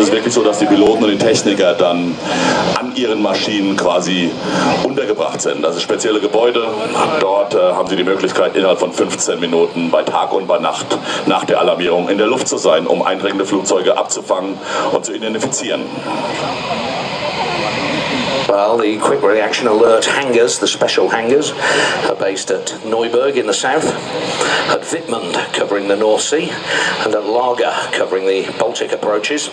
es wirklich so, dass die Piloten und die Techniker dann an ihren Maschinen quasi untergebracht sind. Das ist spezielle Gebäude. Dort haben sie die Möglichkeit, innerhalb von 15 Minuten bei Tag und bei Nacht nach der Alarmierung in der Luft zu sein, um eindringende Flugzeuge abzufangen und zu identifizieren. Well, the quick reaction alert hangars, the special hangars, are based at Neuburg in the south, at Wittmund covering the North Sea, and at Lager covering the Baltic approaches.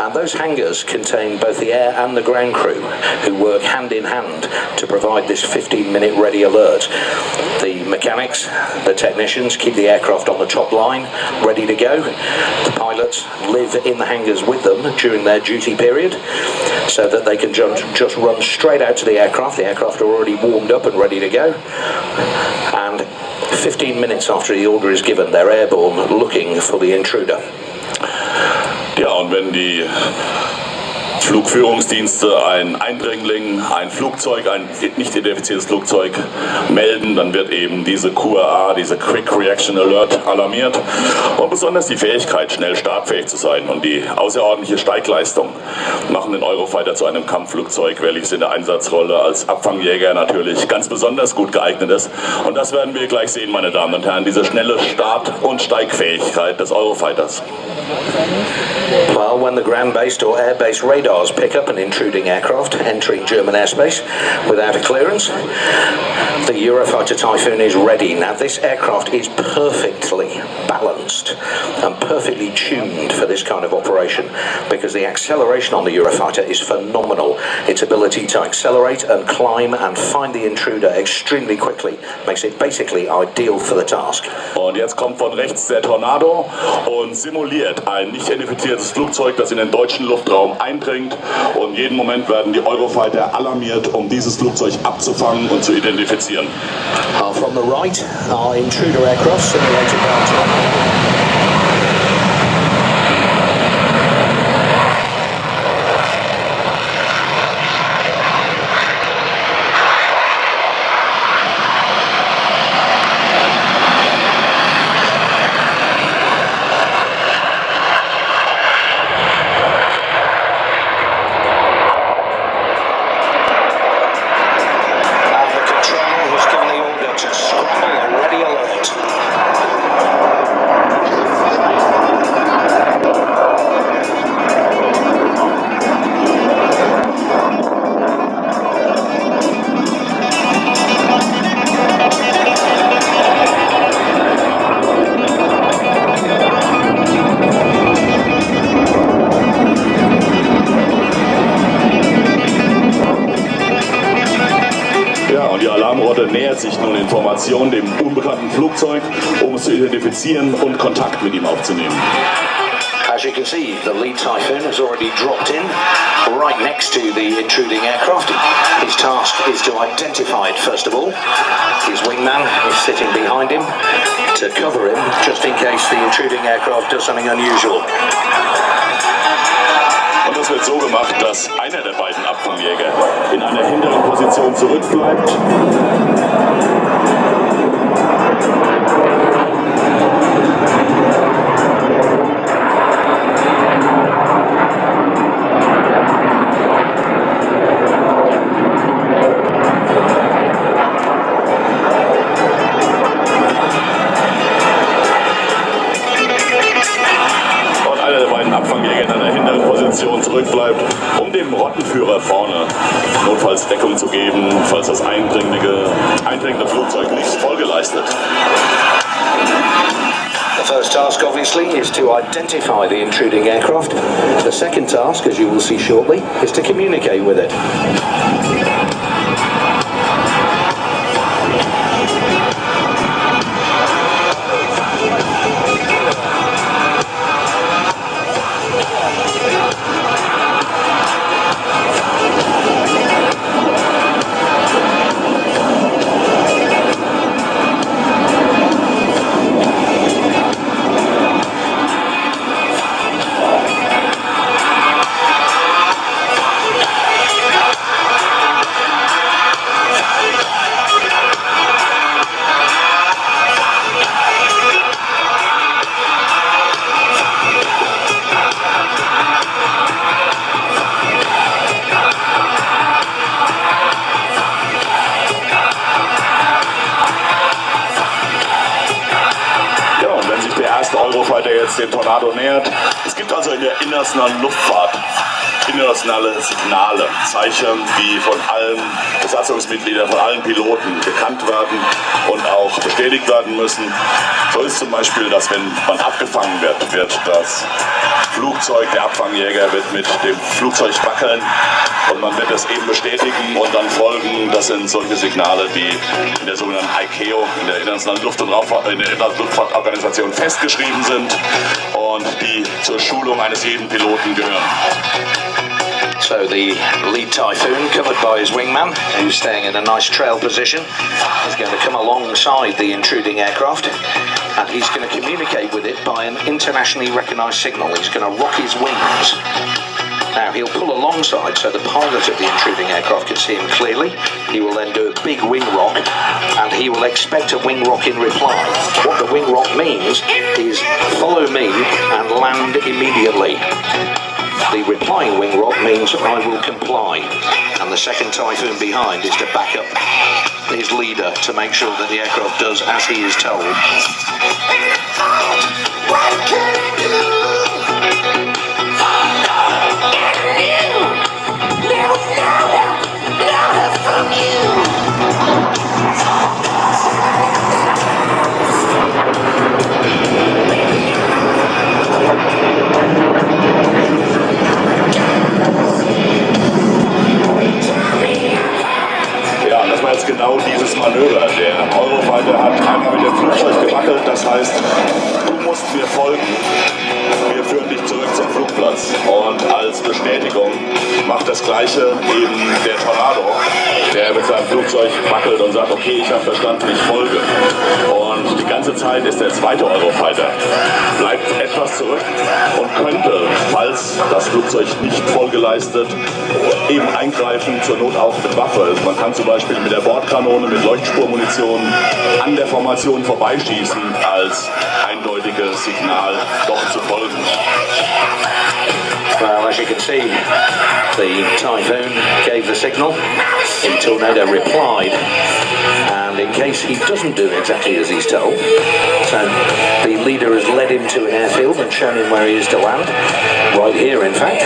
And those hangars contain both the air and the ground crew who work hand in hand to provide this 15-minute ready alert. The mechanics, the technicians keep the aircraft on the top line, ready to go. The pilots live in the hangars with them during their duty period so that they can just run straight out to the aircraft. The aircraft are already warmed up and ready to go. And 15 minutes after the order is given, they're airborne looking for the intruder. Ja, und wenn die Flugführungsdienste ein Eindringling, ein Flugzeug, ein nicht identifiziertes Flugzeug melden, dann wird eben diese QRA, diese Quick Reaction Alert alarmiert. Und besonders die Fähigkeit, schnell startfähig zu sein und die außerordentliche Steigleistung machen den Eurofighter zu einem Kampfflugzeug, welches in der Einsatzrolle als Abfangjäger natürlich ganz besonders gut geeignet ist. Und das werden wir gleich sehen, meine Damen und Herren, diese schnelle Start- und Steigfähigkeit des Eurofighters. Well, when the ground-based or air-based radars pick up an intruding aircraft entering German airspace without a clearance, the Eurofighter Typhoon is ready. Now, this aircraft is perfectly balanced and perfectly tuned for this kind of operation because the acceleration on the Eurofighter is phenomenal. Its ability to accelerate and climb and find the intruder extremely quickly makes it basically ideal for the task. Und jetzt kommt von rechts der Tornado und simuliert ein nicht identifiziertes Flugzeug, das in den deutschen Luftraum eindringt. Und jeden Moment werden die Eurofighter alarmiert, um dieses Flugzeug abzufangen und zu identifizieren. From the right, our intruder aircraft simulated by nähert sich nun Information dem unbekannten Flugzeug, um es zu identifizieren und Kontakt mit ihm aufzunehmen. As you can see, the lead Typhoon has already dropped in right next to the intruding aircraft. His task is to identify it first of all. His wingman is sitting behind him to cover him just in case the intruding aircraft does something unusual. Und das wird so gemacht, dass einer der beiden Abfangjäger in einer hinteren Position zurückbleibt. Zurückbleibt, um dem Rottenführer vorne notfalls Deckung zu geben, falls das eindringende Flugzeug nichts Folge leistet. The first task, obviously, is to identify the intruding aircraft. The second task, as you will see shortly, is to communicate with it. Tornado nähert. Es gibt also in der internationalen Luftfahrt internationale Signale, Zeichen, die von allen Besatzungsmitgliedern, von allen Piloten gekannt werden und auch bestätigt werden müssen. So ist zum Beispiel, dass wenn man abgefangen wird das Flugzeug, der Abfangjäger wird mit dem Flugzeug wackeln und man wird das eben bestätigen und dann folgen. Das sind solche Signale, die in der sogenannten ICAO, in der Internationalen Luftfahrtorganisation festgeschrieben sind und die zur Schulung eines jeden Piloten gehören. So the lead Typhoon, covered by his wingman, who's staying in a nice trail position, is going to come alongside the intruding aircraft, and he's going to communicate with it by an internationally recognised signal. He's going to rock his wings. Now he'll pull alongside so the pilot of the intruding aircraft can see him clearly. He will then do a big wing rock, and he will expect a wing rock in reply. What the wing rock means is follow me and land immediately. The replying wing rock means I will comply, and the second Typhoon behind is to back up his leader to make sure that the aircraft does as he is told. What can I do? From you. Ja, und das war jetzt genau dieses Manöver. Der Eurofighter hat einmal mit dem Flugzeug gewackelt, das heißt, du musst mir folgen. Wir führen dich zurück zum Flugplatz. Und als Bestätigung macht das Gleiche eben der Tornado, der mit seinem Flugzeug wackelt und sagt, okay, ich habe verstanden, ich folge. Und die ganze Zeit ist der zweite Eurofighter, bleibt etwas zurück und könnte, falls das Flugzeug nicht Folge leistet, eben eingreifen, zur Not auch mit Waffe. Man kann zum Beispiel mit der Bordkanone, mit Leuchtspurmunition an der Formation vorbeischießen, als eindeutiges Signal doch zu folgen. Well, as you can see, the Typhoon gave the signal, the Tornado replied, and in case he doesn't do exactly as he's told, so the leader has led him to an airfield and shown him where he is to land, right here in fact,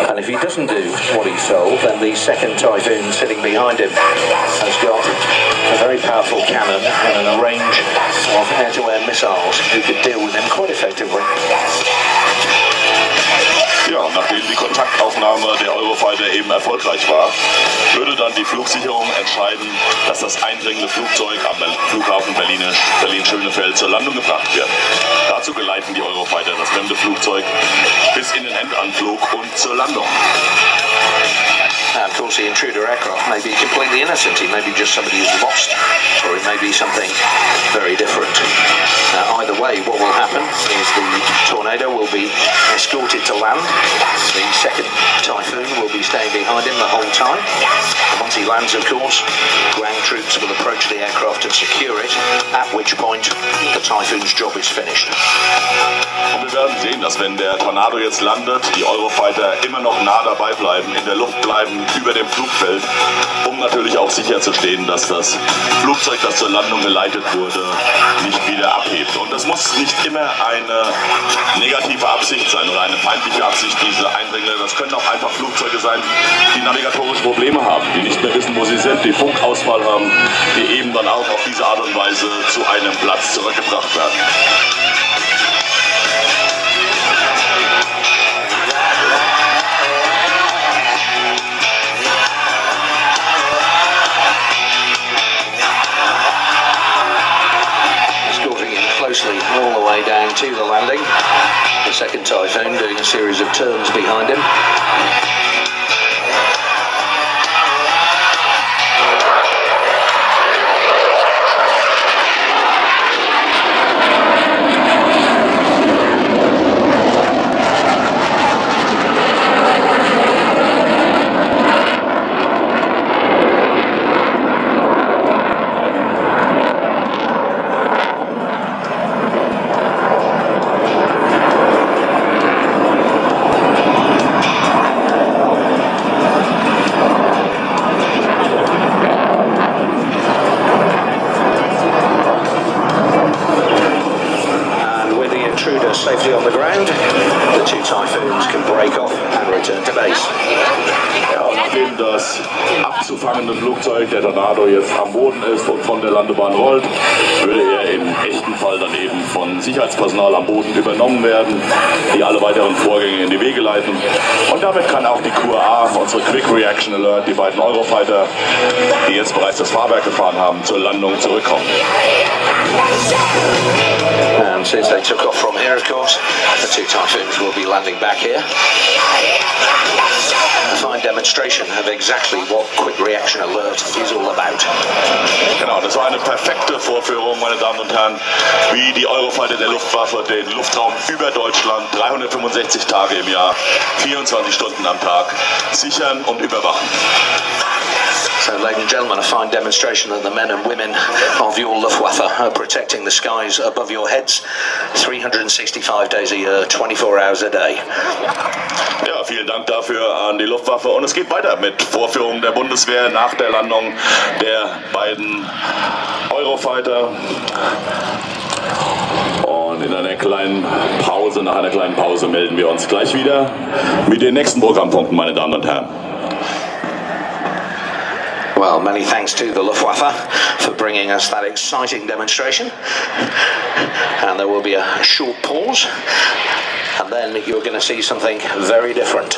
and if he doesn't do what he's told, then the second Typhoon sitting behind him has got a very powerful cannon and a range of air-to-air missiles who could deal with him quite effectively. Ja, und nachdem die Kontaktaufnahme der Eurofighter eben erfolgreich war, würde dann die Flugsicherung entscheiden, dass das eindringende Flugzeug am Flughafen Berlin-Schönefeld zur Landung gebracht wird. Dazu geleiten die Eurofighter das fremde Flugzeug bis in den Endanflug und zur Landung. Now, of course, the intruder aircraft may be completely innocent. He may be just somebody who's lost, or it may be something very different. Either way, what will happen is the Tornado will be escorted to land. The second Typhoon will be staying behind him the whole time. And once he lands, of course, ground troops will approach the aircraft and secure it, at which point the Typhoon's job is finished. Und wir werden sehen, dass wenn der Tornado jetzt landet, die Eurofighter immer noch nah dabei bleiben, in der Luft bleiben, über dem Flugfeld, um natürlich auch sicherzustellen, dass das Flugzeug, das zur Landung geleitet wurde, nicht wieder abhebt. Und das muss nicht immer eine negative Absicht sein oder eine feindliche Absicht, diese Eindringlinge. Das können auch einfach Flugzeuge sein, die navigatorische Probleme haben, die nicht mehr wissen, wo sie sind, die Funkausfall haben, die eben dann auch auf diese Art und Weise zu einem Platz zurückgebracht werden. All the way down to the landing. The second Typhoon doing a series of turns behind him. Typhoons can break off and return to base. Ja, nachdem das abzufangende Flugzeug, der Tornado, jetzt am Boden ist und von der Landebahn rollt, würde er im echten Fall dann eben von Sicherheitspersonal am Boden übernommen werden, die alle weiteren Vorgänge in die Wege leiten. Und damit kann auch die QA, unsere Quick Reaction Alert, die beiden Eurofighter, die jetzt bereits das Fahrwerk gefahren haben, zur Landung zurückkommen. And since they took off from here, of course, the two Typhoons will be landing back here. A fine demonstration of exactly what Quick Reaction Alert is all about. Genau, das war eine perfekte Vorführung, meine Damen und Herren, wie die Eurofighter der Luftwaffe den Luftraum über Deutschland 365 Tage im Jahr, 24 Stunden am Tag sichern und überwachen. So, ladies and gentlemen, a fine demonstration that the men and women of your Luftwaffe are protecting the skies above your heads 365 days a year, 24 hours a day. Ja, vielen Dank dafür an die Luftwaffe. Und es geht weiter mit Vorführungen der Bundeswehr nach der Landung der beiden Eurofighter. Und in einer kleinen Pause, nach einer kleinen Pause melden wir uns gleich wieder mit den nächsten Programmpunkten, meine Damen und Herren. Well, many thanks to the Luftwaffe for bringing us that exciting demonstration. And there will be a short pause, and then you're going to see something very different.